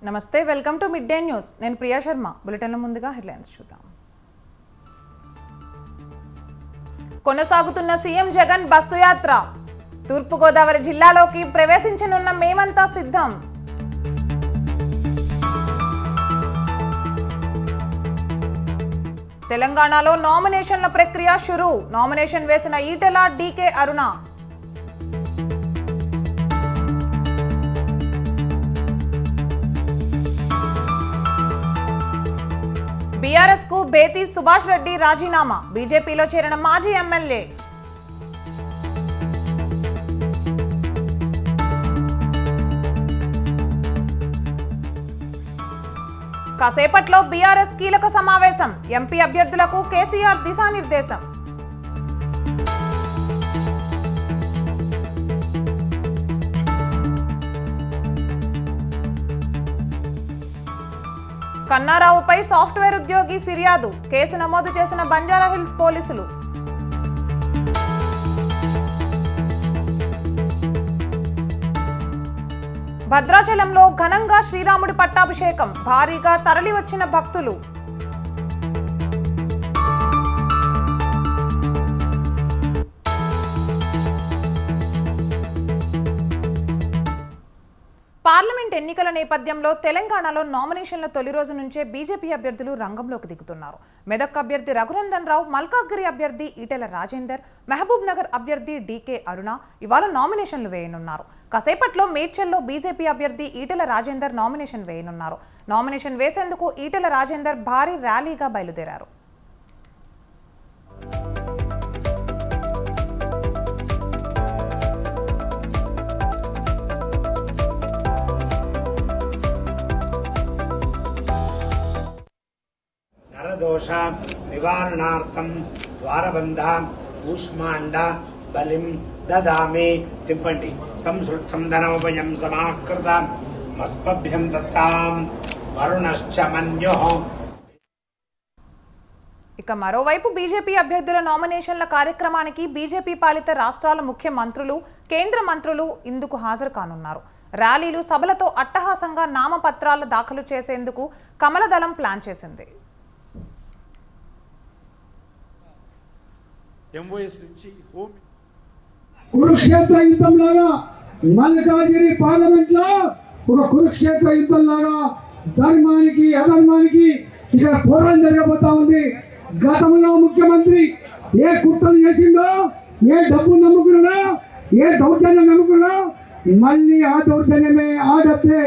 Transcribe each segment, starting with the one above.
నమస్తే welcome to mid day news నేను ప్రియా శర్మ బులెటిన్ల ముందుగా హెడ్లైన్స్ చూద్దాం కొనసాగుతున్న సీఎం జగన్ బస్సు యాత్ర తూర్పు గోదావరి జిల్లాలోకి ప్రవేశించనున్న మేమంతా సిద్ధం తెలంగాణలో నామినేషన్ల ప్రక్రియ షురు నామినేషన్ వేసిన ఈటెల డీకే అరుణ బీఆర్ఎస్ కు బేతి సుభాష్ రెడ్డి రాజీనామా బీజేపీలో చేరిన మాజీ ఎమ్మెల్యే కాసేపట్లో బీఆర్ఎస్ కీలక సమావేశం ఎంపీ అభ్యర్థులకు కేసీఆర్ దిశానిర్దేశం కన్నారావుపై సాఫ్ట్వేర్ ఉద్యోగి ఫిర్యాదు కేసు నమోదు చేసిన బంజారాహిల్స్ పోలీసులు భద్రాచలంలో ఘనంగా శ్రీరాముడి పట్టాభిషేకం భారీగా తరలివచ్చిన భక్తులు పార్లమెంట్ ఎన్నికల నేపథ్యంలో తెలంగాణలో నామినేషన్ల తొలి రోజు నుంచే బీజేపీ అభ్యర్థులు రంగంలోకి దిగుతున్నారు. మెదక్ అభ్యర్థి రఘునందన్ రావు, మల్కాజ్గిరి అభ్యర్థి ఈటెల రాజేందర్, మహబూబ్ నగర్ అభ్యర్థి డీకే అరుణ ఇవాళ నామినేషన్లు వేయనున్నారు. కాసేపట్లో మేడ్చల్లో బీజేపీ అభ్యర్థి ఈటెల రాజేందర్ నామినేషన్ వేయనున్నారు. నామినేషన్ వేసేందుకు ఈటెల రాజేందర్ భారీ ర్యాలీగా బయలుదేరారు. दोष निवारणार्थम द्वारबंध ऊष्मांड बलिम ददामि टिप्पणी संस्कृतं धनमभयं समाकृत मस्पभ्यं दत्तां वरुणश्च मन्युः. ఇక మరోవైపు బీజేపీ అభ్యర్థుల నామినేషన్ల కార్యక్రమానికి బీజేపీ పాలిత రాష్ట్రాల ముఖ్యమంత్రులు, కేంద్ర మంత్రులు ఇందుకు హాజరు కానున్నారు. ర్యాలీలు, సభలతో అట్టహాసంగా నామపత్రాలు దాఖలు చేసేందుకు కమలదళం ప్లాన్ చేసింది. కురుక్షేత్ర యుద్ధంలాగా మల్కాజిగిరి పార్లమెంట్ లో ఒక కురుక్షేత్ర యుద్ధంలాగా ధర్మానికి అధర్మానికి ఇక్కడ పోరాటం జరగబోతా ఉంది. గతంలో ముఖ్యమంత్రి ఏ కుట్రలు చేసిందో, ఏ డబ్బు నమ్ముకున్నాడో, ఏ దౌర్జన్యం నమ్ముకున్నాడో, మళ్ళీ ఆ దౌర్జన్యమే ఆ డబ్బే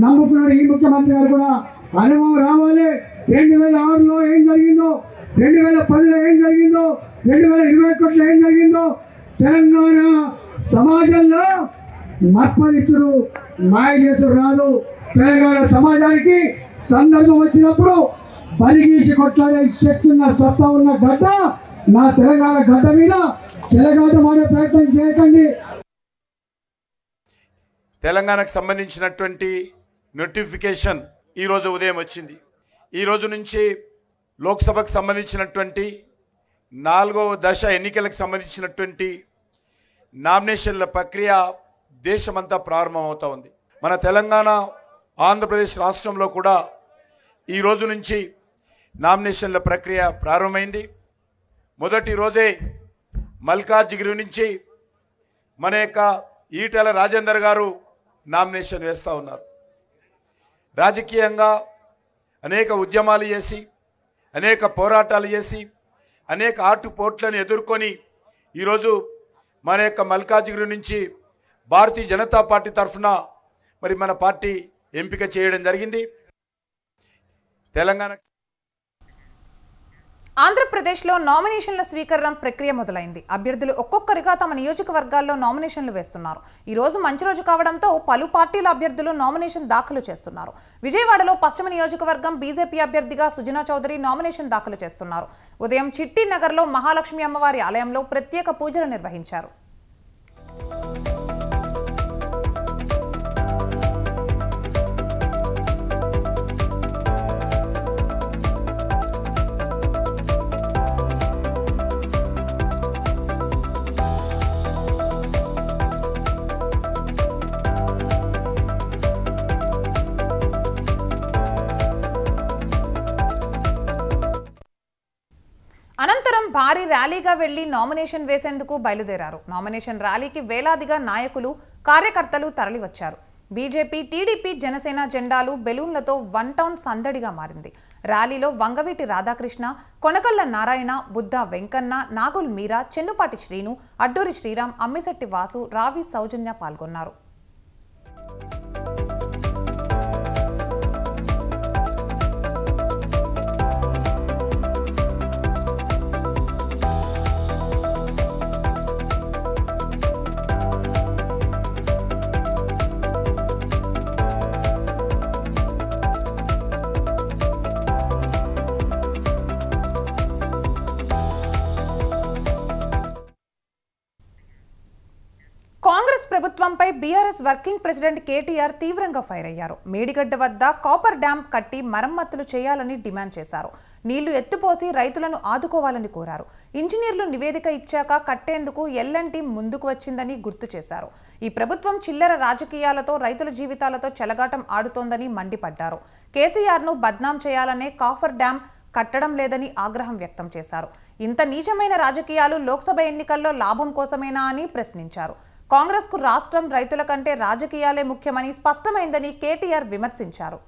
నమ్ముకున్నాడు ఈ ముఖ్యమంత్రి గారు కూడా. అనుభవం రావాలి. 2006లో ఏం జరిగిందో, 2010లో ఏం జరిగిందో, 2021లో ఏం జరిగిందో తెలంగాణ సమాజంలో మర్పరిచుడు మాయ చేసుడు రాదు. తెలంగాణ సమాజానికి సందర్భం వచ్చినప్పుడు బలిగీసి కొట్లాడే శక్తి ఉన్న, సత్తా ఉన్న గడ్డ నా తెలంగాణ గడ్డ మీద చెలగాటమాడే ప్రయత్నం చేయకండి. తెలంగాణకు సంబంధించినటువంటి నోటిఫికేషన్ ఈరోజు ఉదయం వచ్చింది. ఈ రోజు నుంచి లోక్సభకు సంబంధించినటువంటి 4వ దశ ఎన్నికలకు సంబంధించినటువంటి నామినేషన్ల ప్రక్రియ దేశమంతా ప్రారంభమవుతూ ఉంది. మన తెలంగాణ, ఆంధ్రప్రదేశ్ రాష్ట్రంలో కూడా ఈ రోజు నుంచి నామినేషన్ల ప్రక్రియ ప్రారంభమైంది. మొదటి రోజే మల్కాజ్గిరి నుంచి మన యొక్క ఈటెల రాజేందర్ గారు నామినేషన్ వేస్తూ ఉన్నారు. రాజకీయంగా అనేక ఉద్యమాలు చేసి, అనేక పోరాటాలు చేసి, అనేక ఆటుపోట్లను ఎదుర్కొని ఈరోజు మన యొక్క మల్కాజ్గిరి నుంచి భారతీయ జనతా పార్టీ తరఫున మరి మన పార్టీ ఎంపిక చేయడం జరిగింది. తెలంగాణ ఆంధ్రప్రదేశ్లో నామినేషన్ల స్వీకరణ ప్రక్రియ మొదలైంది. అభ్యర్థులు ఒక్కొక్కరిగా తమ నియోజకవర్గాల్లో నామినేషన్లు వేస్తున్నారు. ఈ రోజు మంచి రోజు కావడంతో పలు పార్టీల అభ్యర్థులు నామినేషన్ దాఖలు చేస్తున్నారు. విజయవాడలో పశ్చిమ నియోజకవర్గం బీజేపీ అభ్యర్థిగా సుజనా చౌదరి నామినేషన్ దాఖలు చేస్తున్నారు. ఉదయం చిట్టి నగర్లో మహాలక్ష్మి అమ్మవారి ఆలయంలో ప్రత్యేక పూజలు నిర్వహించారు. ర్యాలీగా వెళ్లి నామినేషన్ వేసేందుకు బయలుదేరారు. నామినేషన్ ర్యాలీకి వేలాదిగా నాయకులు, కార్యకర్తలు తరలివచ్చారు. బీజేపీ, టీడీపీ, జనసేన జెండాలు, బెలూన్లతో వన్ టౌన్ సందడిగా మారింది. ర్యాలీలో వంగవీటి రాధాకృష్ణ, కొనకళ్ళ నారాయణ, బుద్ధ వెంకన్న, నాగుల్ మీరా, చెన్నుపాటి శ్రీను, అడ్డూరి శ్రీరామ్, అమ్మిశెట్టి వాసు, రావి సౌజన్య పాల్గొన్నారు. కాంగ్రెస్ ప్రభుత్వంపై బీఆర్ఎస్ వర్కింగ్ ప్రెసిడెంట్ కేటీఆర్ తీవ్రంగా ఫైర్ అయ్యారు. మేడిగడ్డ వద్ద కాపర్ డ్యాం కట్టి మరమ్మతులు చేయాలని డిమాండ్ చేశారు. నీళ్లు ఎత్తుపోసి రైతులను ఆదుకోవాలని కోరారు. ఇంజనీర్లు నివేదిక ఇచ్చాక కట్టేందుకు ఎల్ఎన్టీ ముందుకు వచ్చిందని గుర్తు చేశారు. ఈ ప్రభుత్వం చిల్లర రాజకీయాలతో రైతుల జీవితాలతో చెలగాటం ఆడుతోందని మండిపడ్డారు. కేసీఆర్ను బద్నాం చేయాలనే కాపర్ డ్యాం కట్టడం లేదని ఆగ్రహం వ్యక్తం చేశారు. ఇంత నీచమైన రాజకీయాలు లోక్సభ ఎన్నికల్లో లాభం కోసమేనా అని ప్రశ్నించారు. కాంగ్రెస్కు రాష్ట్రం, రైతుల కంటే రాజకీయాలే ముఖ్యమని స్పష్టమైందని కేటీఆర్ విమర్శించారు.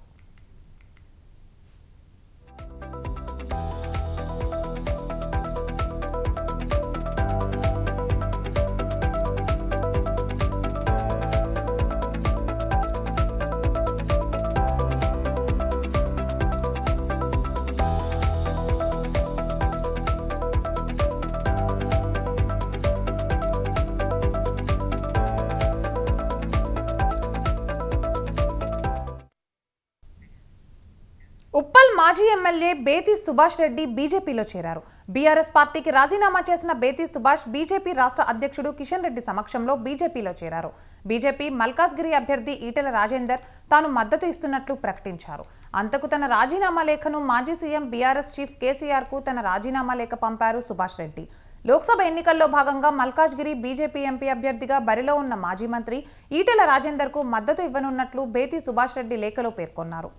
ఉప్పల్ మాజీ ఎమ్మెల్యే బేతి సుభాష్ రెడ్డి బీజేపీలో చేరారు. బీఆర్ఎస్ పార్టీకి రాజీనామా చేసిన బేతి సుభాష్ బీజేపీ రాష్ట్ర అధ్యక్షుడు కిషన్ రెడ్డి సమక్షంలో బీజేపీలో చేరారు. బీజేపీ మల్కాజ్గిరి అభ్యర్థి ఈటెల రాజేందర్ తాను మద్దతు ఇస్తున్నట్లు ప్రకటించారు. అంతకు తన రాజీనామా లేఖను మాజీ సీఎం బీఆర్ఎస్ చీఫ్ కేసీఆర్కు తన రాజీనామా లేఖ పంపారు సుభాష్ రెడ్డి. లోక్సభ ఎన్నికల్లో భాగంగా మల్కాజ్గిరి బీజేపీ ఎంపీ అభ్యర్థిగా బరిలో ఉన్న మాజీ మంత్రి ఈటెల రాజేందర్కు మద్దతు ఇవ్వనున్నట్లు బేతి సుభాష్ రెడ్డి లేఖలో పేర్కొన్నారు.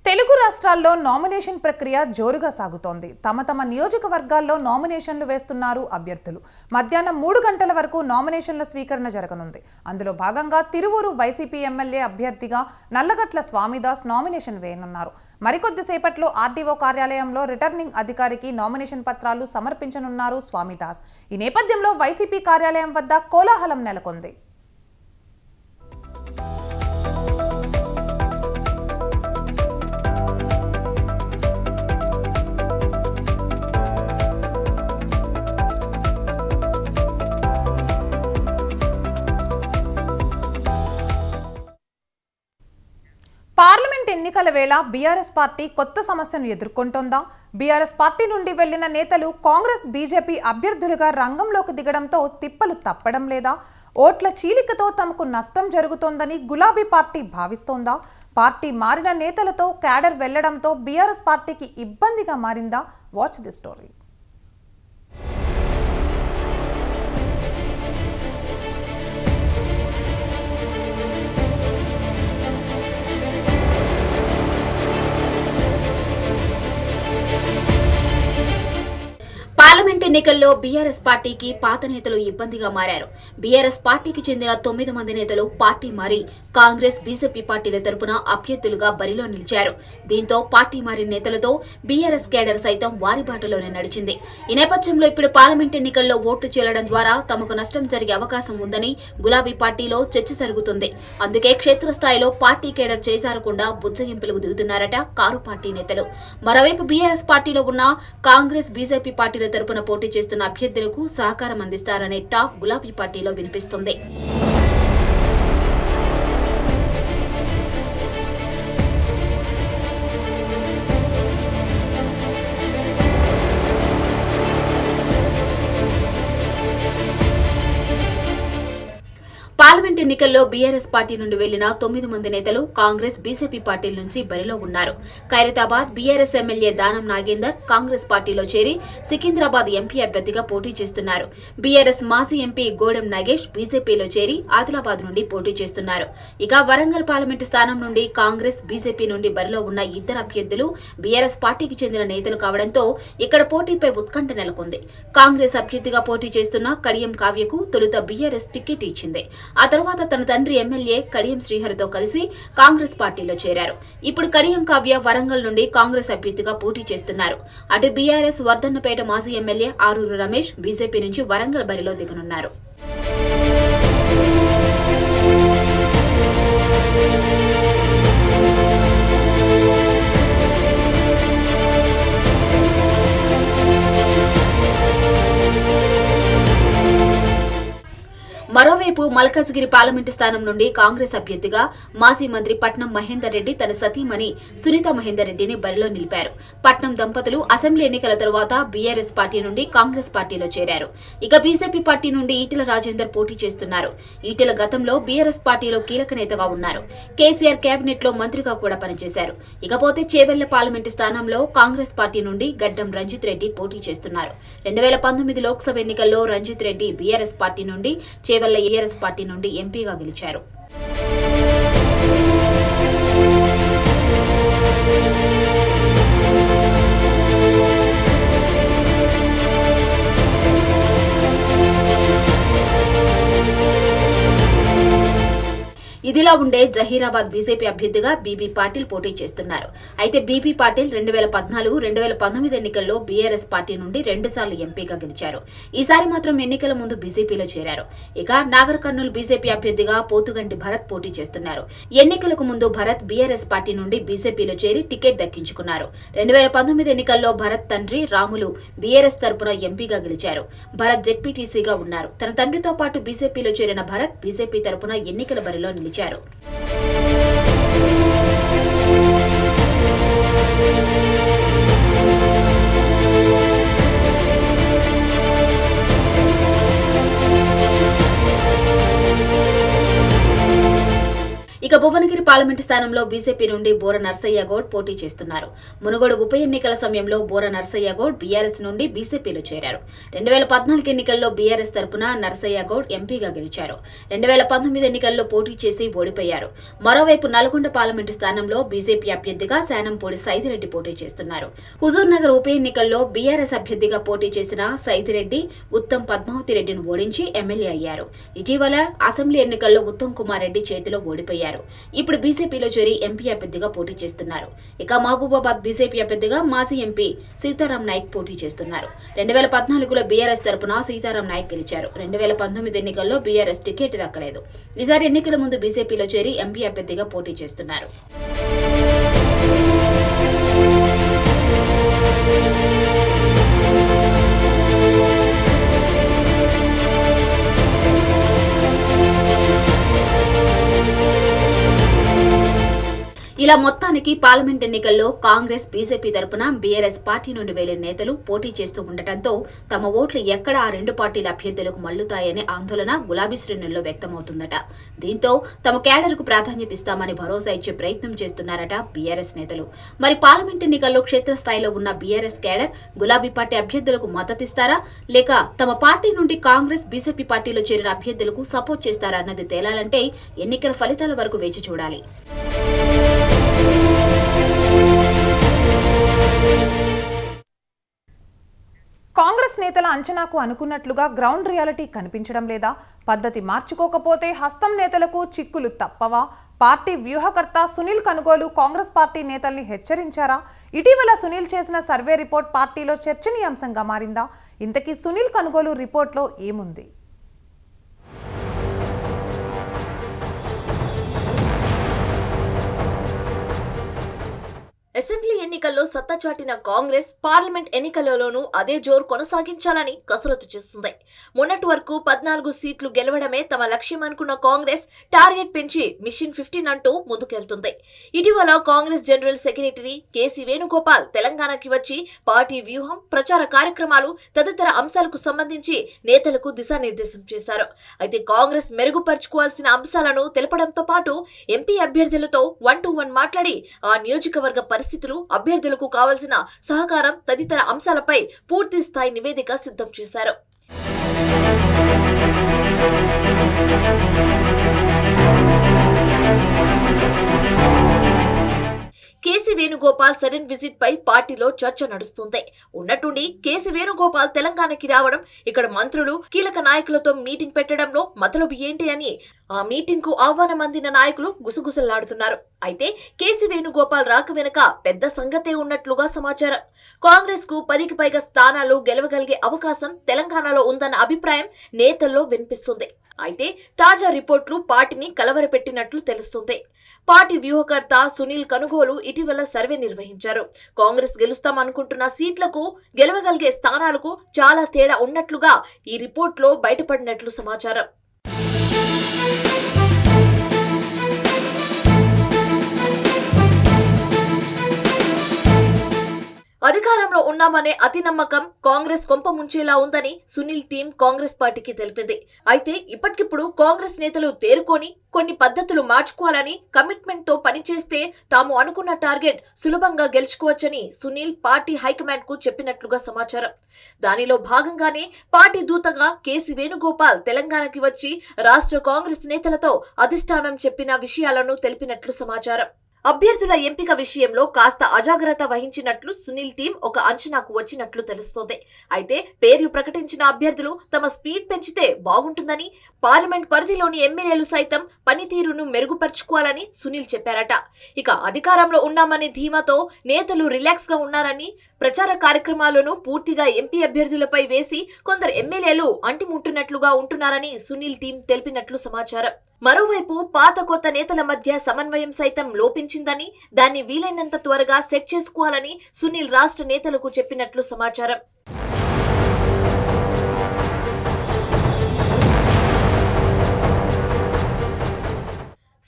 తెలుగు రాష్ట్రాల్లో నామినేషన్ ప్రక్రియ జోరుగా సాగుతోంది. తమ నియోజకవర్గాల్లో నామినేషన్లు వేస్తున్నారు అభ్యర్థులు. మధ్యాహ్నం 3 గంటల వరకు నామినేషన్ల స్వీకరణ జరగనుంది. అందులో భాగంగా తిరువూరు వైసీపీ ఎమ్మెల్యే అభ్యర్థిగా నల్లగట్ల స్వామిదాస్ నామినేషన్ వేయనున్నారు. మరికొద్దిసేపట్లో ఆర్డీఓ కార్యాలయంలో రిటర్నింగ్ అధికారికి నామినేషన్ పత్రాలు సమర్పించనున్నారు స్వామిదాస్. ఈ నేపథ్యంలో వైసీపీ కార్యాలయం వద్ద కోలాహలం నెలకొంది. పార్లమెంట్ ఎన్నికల వేళ బీఆర్ఎస్ పార్టీ కొత్త సమస్యను ఎదుర్కొంటోందా? బీఆర్ఎస్ పార్టీ నుండి వెళ్లిన నేతలు కాంగ్రెస్, బీజేపీ అభ్యర్థులుగా రంగంలోకి దిగడంతో తిప్పలు తప్పడం లేదా? ఓట్ల చీలికతో తమకు నష్టం జరుగుతోందని గులాబీ పార్టీ భావిస్తోందా? పార్టీ మారిన నేతలతో క్యాడర్ వెళ్లడంతో బీఆర్ఎస్ పార్టీకి ఇబ్బందిగా మారిందా? Watch the story. పార్లమెంట్ ఎన్నికల్లో బీఆర్ఎస్ పార్టీకి పాత నేతలు ఇబ్బందిగా మారారు. బీఆర్ఎస్ పార్టీకి చెందిన 9 మంది నేతలు పార్టీ మారి కాంగ్రెస్, బీజేపీ పార్టీల తరపున అభ్యర్థులుగా బరిలో నిలిచారు. దీంతో పార్టీ మారిన నేతలతో బీఆర్ఎస్ కేడర్ సైతం వారి బాటలోనే నడిచింది. ఈ నేపథ్యంలో ఇప్పుడు పార్లమెంట్ ఎన్నికల్లో ఓట్లు చేరడం ద్వారా తమకు నష్టం జరిగే అవకాశం ఉందని గులాబీ పార్టీలో చర్చ జరుగుతుంది. అందుకే క్షేత్రస్థాయిలో పార్టీ కేడర్ చేజారకుండా బుజ్జగింపులకు దిగుతున్నారట కారు పార్టీ నేతలు. మరోవైపు బీఆర్ఎస్ పార్టీలో ఉన్న కాంగ్రెస్, బీజేపీ పార్టీల తరపున పోటీ చేస్తున్న అభ్యర్థులకు సహకారం అందిస్తారనే టాక్ గులాబీ పార్టీలో వినిపిస్తుంది. పార్లమెంట్ పార్లమెంట్ ఎన్నికల్లో బీఆర్ఎస్ పార్టీ నుండి వెళ్లిన 9 మంది నేతలు కాంగ్రెస్ బీజేపీ పార్టీల నుంచి బరిలో ఉన్నారు. ఖైరతాబాద్ బీఆర్ఎస్ ఎమ్మెల్యే దానం నాగేందర్ కాంగ్రెస్ పార్టీలో చేరి సికింద్రాబాద్ ఎంపీ అభ్యర్థిగా పోటీ చేస్తున్నారు. బీఆర్ఎస్ మాజీ ఎంపీ గోడెం నాగేష్ బీజేపీలో చేరి ఆదిలాబాద్ నుండి పోటీ చేస్తున్నారు. ఇక వరంగల్ పార్లమెంటు స్థానం నుండి కాంగ్రెస్ బీజేపీ నుండి బరిలో ఉన్న ఇద్దరు అభ్యర్థులు బీఆర్ఎస్ పార్టీకి చెందిన నేతలు కావడంతో ఇక్కడ పోటీపై ఉత్కంఠ నెలకొంది. కాంగ్రెస్ అభ్యర్థిగా పోటీ చేస్తున్న కడియం కావ్యకు తొలుత బీఆర్ఎస్ టికెట్ ఇచ్చింది. ఆ తర్వాత తన తండ్రి ఎమ్మెల్యే కడియం శ్రీహరితో కలిసి కాంగ్రెస్ పార్టీలో చేరారు. ఇప్పుడు కడియం కావ్య వరంగల్ నుండి కాంగ్రెస్ అభ్యర్థిగా పోటీ చేస్తున్నారు. అటు బీఆర్ఎస్ వర్ధన్నపేట మాజీ ఎమ్మెల్యే ఆరూరు రమేష్ బీజేపీ నుంచి వరంగల్ బరిలో దిగనున్నారు. మరోవైపు మల్కాజ్గిరి పార్లమెంటు స్థానం నుండి కాంగ్రెస్ అభ్యర్థిగా మాజీ మంత్రి పట్నం మహేందర్ రెడ్డి తన సతీమణి సునీత మహేందర్ రెడ్డిని బరిలో నిలిపారు. పట్నం దంపతులు అసెంబ్లీ ఎన్నికల తరువాత బీఆర్ఎస్ పార్టీ నుండి కాంగ్రెస్ పార్టీలో చేరారు. ఇక బీజేపీ పార్టీ నుండి ఈటెల రాజేందర్ పోటీ చేస్తున్నారు. ఈటెల గతంలో బీఆర్ఎస్ పార్టీలో కీలక నేతగా ఉన్నారు. కేసీఆర్ కేబినెట్ లో మంత్రిగా కూడా పనిచేశారు. ఇకపోతే చేవెళ్ల పార్లమెంటు స్థానంలో కాంగ్రెస్ పార్టీ నుండి గడ్డం రంజిత్ రెడ్డి పోటీ చేస్తున్నారు. 2019 లోక్సభ ఎన్నికల్లో రంజిత్ రెడ్డి బీఆర్ఎస్ పార్టీ నుండి చేవెళ్ల ఏఆర్ఎస్ పార్టీ నుండి ఎంపీగా గెలిచారు. ఇదిలా ఉండే జహీరాబాద్ బీజేపీ అభ్యర్థిగా బీబీ పాటిల్ పోటీ చేస్తున్నారు. అయితే బీబీ పాటిల్ 2014, 2019 ఎన్నికల్లో బీఆర్ఎస్ పార్టీ నుండి 2 సార్లు ఎంపీగా గెలిచారు. ఈసారి మాత్రం ఎన్నికల ముందు బీజేపీలో చేరారు. ఇక నాగర్ కర్నూలు బీజేపీ అభ్యర్థిగా పోతుగంటి భరత్ పోటీ చేస్తున్నారు. ఎన్నికలకు ముందు భరత్ బీఆర్ఎస్ పార్టీ నుండి బీజేపీలో చేరి టికెట్ దక్కించుకున్నారు. 2019 ఎన్నికల్లో భరత్ తండ్రి రాములు బీఆర్ఎస్ తరపున ఎంపీగా గెలిచారు. భరత్ జెడ్పీటీసీగా ఉన్నారు. తన తండ్రితో పాటు బీజేపీలో చేరిన భరత్ బీజేపీ తరపున ఎన్నికల బరిలో నిలిచారు. ఇక భువనగిరి పార్లమెంటు స్థానంలో బీజేపీ నుండి బోర నర్సయ్య గౌడ్ పోటీ చేస్తున్నారు. మునుగోడు ఉప ఎన్నికల సమయంలో బోర నర్సయ్య గౌడ్ బీఆర్ఎస్ నుండి బీజేపీలో చేరారు. 2014 ఎన్నికల్లో బీఆర్ఎస్ తరపున నర్సయ్య గౌడ్ ఎంపీగా గెలిచారు. 2019 ఎన్నికల్లో పోటీ చేసి ఓడిపోయారు. మరోవైపు నల్గొండ పార్లమెంటు స్థానంలో బీజేపీ అభ్యర్థిగా శానంపూడి సైదిరెడ్డి పోటీ చేస్తున్నారు. హుజూర్ నగర్ ఉప ఎన్నికల్లో బీఆర్ఎస్ అభ్యర్థిగా పోటీ చేసిన సైదిరెడ్డి ఉత్తమ్ పద్మావతి రెడ్డిని ఓడించి ఎమ్మెల్యే అయ్యారు. ఇటీవల అసెంబ్లీ ఎన్నికల్లో ఉత్తమ్ కుమార్ రెడ్డి చేతిలో ఓడిపోయారు. ఇప్పుడు బీజేపీలో చేరి ఎంపీ అభ్యర్థిగా పోటీ చేస్తున్నారు. ఇక మహబూబాబాద్ బీజేపీ అభ్యర్థిగా మాజీ ఎంపీ సీతారాం నాయక్ పోటీ చేస్తున్నారు. 2014లో బీఆర్ఎస్ తరపున సీతారాం నాయక్ గెలిచారు. 2019 ఎన్నికల్లో బీఆర్ఎస్ టికెట్ దక్కలేదు. ఈసారి ఎన్నికల ముందు బీజేపీలో చేరి ఎంపీ అభ్యర్థిగా పోటీ చేస్తున్నారు. ఇలా మొత్తానికి పార్లమెంట్ ఎన్నికల్లో కాంగ్రెస్ బీజేపీ తరపున బీఆర్ఎస్ పార్టీ నుండి వెళ్లిన నేతలు పోటీ చేస్తూ ఉండటంతో తమ ఓట్లు ఎక్కడ ఆ 2 పార్టీల అభ్యర్థులకు మళ్లుతాయనే ఆందోళన గులాబీ శ్రేణుల్లో వ్యక్తమవుతుందట. దీంతో తమ కేడర్కు ప్రాధాన్యత ఇస్తామని భరోసా ఇచ్చే ప్రయత్నం చేస్తున్నారట బీఆర్ఎస్ నేతలు. మరి పార్లమెంట్ ఎన్నికల్లో క్షేత్రస్థాయిలో ఉన్న బీఆర్ఎస్ కేడర్ గులాబీ పార్టీ అభ్యర్థులకు మద్దతిస్తారా, లేక తమ పార్టీ నుండి కాంగ్రెస్ బీజేపీ పార్టీలో చేరిన అభ్యర్థులకు సపోర్ట్ చేస్తారా అన్నది తేలాలంటే ఎన్నికల ఫలితాల వరకు వేచి చూడాలి. కాంగ్రెస్ నేతల అంచనాకు అనుకున్నట్లుగా గ్రౌండ్ రియాలిటీ కనిపించడం లేదా? పద్ధతి మార్చుకోకపోతే హస్తం నేతలకు చిక్కులు తప్పవా? పార్టీ వ్యూహకర్త సునీల్ కనుగోలు కాంగ్రెస్ పార్టీ నేతల్ని హెచ్చరించారా? ఇటీవల సునీల్ చేసిన సర్వే రిపోర్ట్ పార్టీలో చర్చనీయాంశంగా మారిందా? ఇంతకీ సునీల్ కనుగోలు రిపోర్ట్లో ఏముంది? అసెంబ్లీ ఎన్నికల్లో సత్తా చాటిన కాంగ్రెస్ పార్లమెంట్ ఎన్నికలలోనూ అదే జోరు కొనసాగించాలని కసరత్తు చేస్తుంది. మొన్నటి వరకు 14 సీట్లు గెలవడమే తమ లక్ష్యం అనుకున్న కాంగ్రెస్ టార్గెట్ పెంచి మిషన్ 15 అంటూ ముందుకెళ్తుంది. ఇటీవల కాంగ్రెస్ జనరల్ సెక్రటరీ కేసీ వేణుగోపాల్ తెలంగాణకి వచ్చి పార్టీ వ్యూహం, ప్రచార కార్యక్రమాలు తదితర అంశాలకు సంబంధించి నేతలకు దిశానిర్దేశం చేశారు. అయితే కాంగ్రెస్ మెరుగుపరుచుకోవాల్సిన అంశాలను తెలపడంతో పాటు ఎంపీ అభ్యర్థులతో 1-to-1 మాట్లాడి ఆ నియోజకవర్గ పరిస్థితులు, అభ్యర్థులకు కావాల్సిన సహకారం తదితర అంశాలపై పూర్తి స్థాయి నివేదిక సిద్ధం చేశారు. కేసీ వేణుగోపాల్ సడన్ విజిట్ పై పార్టీలో చర్చ నడుస్తుంది. ఉన్నట్టుండి కేసీ వేణుగోపాల్ తెలంగాణకి రావడం, ఇక్కడ మంత్రులు, కీలక నాయకులతో మీటింగ్ పెట్టడంలో మతలబు ఏంటి అని ఆ మీటింగ్ కు ఆహ్వానం అందిన నాయకులు గుసగుసలాడుతున్నారు. అయితే కేసీ వేణుగోపాల్ రాక వెనుక పెద్ద సంగతే ఉన్నట్లుగా సమాచారం. కాంగ్రెస్ కు 10కి పైగా స్థానాలు గెలవగలిగే అవకాశం తెలంగాణలో ఉందన్న అభిప్రాయం నేతల్లో వినిపిస్తుంది. అయితే తాజా రిపోర్టులు పార్టీని కలవరపెట్టినట్లు తెలుస్తుంది. పార్టీ వ్యూహకర్త సునీల్ కనుగోలు ఇటీవల సర్వే నిర్వహించారు. కాంగ్రెస్ గెలుస్తామనుకుంటున్న సీట్లకు, గెలవగలిగే స్థానాలకు చాలా తేడా ఉన్నట్లుగా ఈ రిపోర్టులో బయటపడినట్లు సమాచారం. అధికారంలో ఉన్నామనే అతి నమ్మకం కాంగ్రెస్ కొంప ముంచేలా ఉందని సునీల్ టీం కాంగ్రెస్ పార్టీకి తెలిపింది. అయితే ఇప్పటికిప్పుడు కాంగ్రెస్ నేతలు తేరుకొని కొన్ని పద్ధతులు మార్చుకోవాలని కమిట్మెంట్ తో పనిచేస్తే తాము అనుకున్న టార్గెట్ సులభంగా గెలుచుకోవచ్చని సునీల్ పార్టీ హైకమాండ్ కు చెప్పినట్లుగా సమాచారం. దానిలో భాగంగానే పార్టీ దూతగా కేసీ వేణుగోపాల్ తెలంగాణకి వచ్చి రాష్ట్ర కాంగ్రెస్ నేతలతో అధిష్టానం చెప్పిన విషయాలను తెలిపినట్లు సమాచారం. అభ్యర్థుల ఎంపిక విషయంలో కాస్త అజాగ్రత్త వహించినట్లు సునీల్ టీం ఒక అంచనాకు వచ్చినట్లు తెలుస్తోంది. అయితే పేర్లు ప్రకటించిన అభ్యర్థులు తమ స్పీడ్ పెంచితే బాగుంటుందని, పార్లమెంట్ పరిధిలోని ఎమ్మెల్యేలు సైతం పనితీరును మెరుగుపరుచుకోవాలని సునీల్ చెప్పారట. ఇక అధికారంలో ఉన్నామనే ధీమాతో నేతలు రిలాక్స్ గా ఉన్నారని, ప్రచార కార్యక్రమాలను పూర్తిగా ఎంపీ అభ్యర్థులపై వేసి కొందరు ఎమ్మెల్యేలు అంటిముట్టున్నట్లుగా ఉంటున్నారని సునీల్ టీం తెలిపినట్లు సమాచారం. మరోవైపు పాత కొత్త నేతల మధ్య సమన్వయం సైతం లోపించిందని, దాన్ని వీలైనంత త్వరగా సెట్ చేసుకోవాలని సునీల్ రాష్ట్ర నేతలకు చెప్పినట్లు సమాచారం.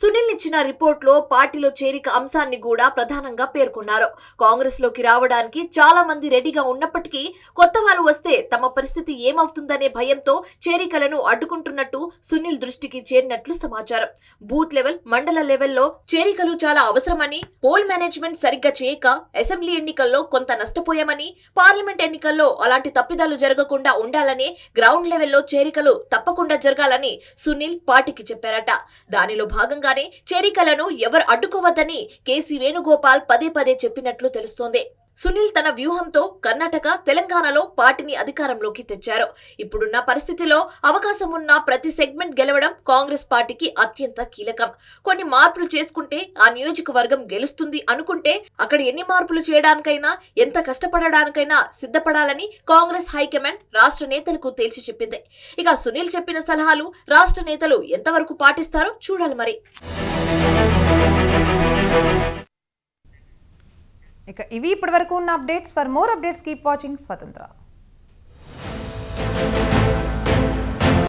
సునీల్ ఇచ్చిన రిపోర్ట్ లో పార్టీలో చేరిక అంశాన్ని కూడా ప్రధానంగా పేర్కొన్నారు. కాంగ్రెస్ లోకి రావడానికి చాలా మంది రెడీగా ఉన్నప్పటికీ కొత్త వాళ్ళు వస్తే తమ పరిస్థితి ఏమవుతుందనే భయంతో చేరికలను అడ్డుకుంటున్నట్టు సునీల్ దృష్టికి చేరినట్లు సమాచారం. బూత్ లెవెల్, మండల లెవెల్లో చేరికలు చాలా అవసరమని, పోల్ మేనేజ్మెంట్ సరిగ్గా చేయక అసెంబ్లీ ఎన్నికల్లో కొంత నష్టపోయామని, పార్లమెంట్ ఎన్నికల్లో అలాంటి తప్పిదాలు జరగకుండా ఉండాలని గ్రౌండ్ లెవెల్లో చేరికలు తప్పకుండా జరగాలని సునీల్ పార్టీకి చెప్పారట. దానిలో భాగంగా చేరికలను ఎవరు అడ్డుకోవద్దని కేసీ వేణుగోపాల్ పదే పదే చెప్పినట్లు తెలుస్తోంది. సునీల్ తన వ్యూహంతో కర్ణాటక, తెలంగాణలో పార్టీని అధికారంలోకి తెచ్చారు. ఇప్పుడున్న పరిస్థితిలో అవకాశం ఉన్న ప్రతి సెగ్మెంట్ గెలవడం కాంగ్రెస్ పార్టీకి అత్యంత కీలకం. కొన్ని మార్పులు చేసుకుంటే ఆ నియోజకవర్గం గెలుస్తుంది అనుకుంటే అక్కడ ఎన్ని మార్పులు చేయడానికైనా, ఎంత కష్టపడడానికైనా సిద్ధపడాలని కాంగ్రెస్ హైకమాండ్ రాష్ట్ర నేతలకు తేల్చి చెప్పింది. ఇక సునీల్ చెప్పిన సలహాలు రాష్ట్ర నేతలు ఎంతవరకు పాటిస్తారో చూడాలి మరి. ఇక ఇవి ఇప్పటివరకు ఉన్న updates. For more updates keep watching స్వతంత్ర.